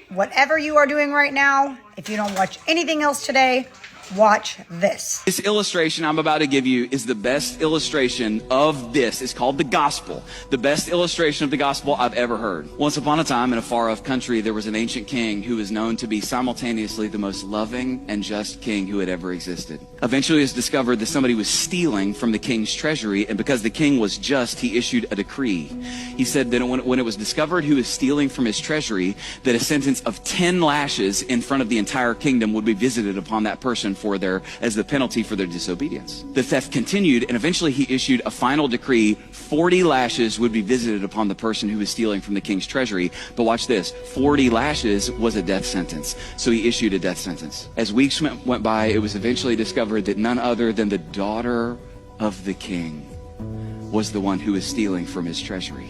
whatever you are doing right now, if you don't watch anything else today, watch this. This illustration I'm about to give you is the best illustration of this. It's called the gospel. The best illustration of the gospel I've ever heard. Once upon a time in a far-off country, there was an ancient king who was known to be simultaneously the most loving and just king who had ever existed. Eventually it was discovered that somebody was stealing from the king's treasury, and because the king was just, he issued a decree. He said that when it was discovered who was stealing from his treasury, that a sentence of 10 lashes in front of the entire kingdom would be visited upon that person as the penalty for their disobedience. The theft continued, and eventually he issued a final decree. 40 lashes would be visited upon the person who was stealing from the king's treasury. But watch this, 40 lashes was a death sentence. So he issued a death sentence. As weeks went by, it was eventually discovered that none other than the daughter of the king was the one who was stealing from his treasury.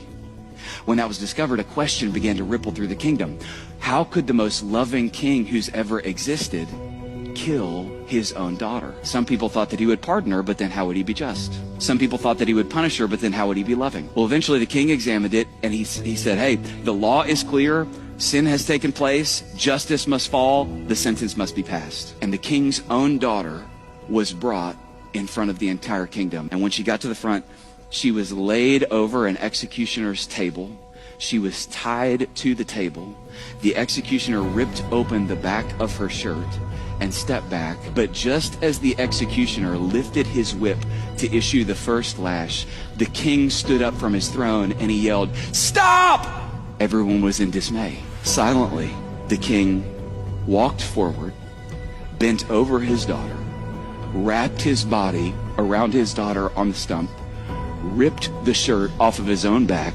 When that was discovered, a question began to ripple through the kingdom. How could the most loving king who's ever existed kill his own daughter? Some people thought that he would pardon her, but then how would he be just? Some people thought that he would punish her, but then how would he be loving? Well, eventually the king examined it, and he said, hey, the law is clear. Sin has taken place. Justice must fall. The sentence must be passed. And the king's own daughter was brought in front of the entire kingdom. And when she got to the front, she was laid over an executioner's table. She was tied to the table. The executioner ripped open the back of her shirt and stepped back. But just as the executioner lifted his whip to issue the first lash, the king stood up from his throne and he yelled, "Stop!" Everyone was in dismay. Silently, the king walked forward, bent over his daughter, wrapped his body around his daughter on the stump, ripped the shirt off of his own back,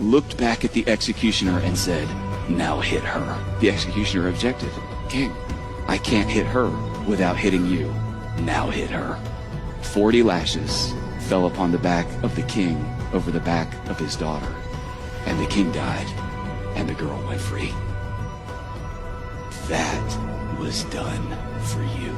looked back at the executioner and said, "Now hit her." The executioner objected. "King, I can't hit her without hitting you. Now hit her." 40 lashes fell upon the back of the king over the back of his daughter. And the king died, and the girl went free. That was done for you.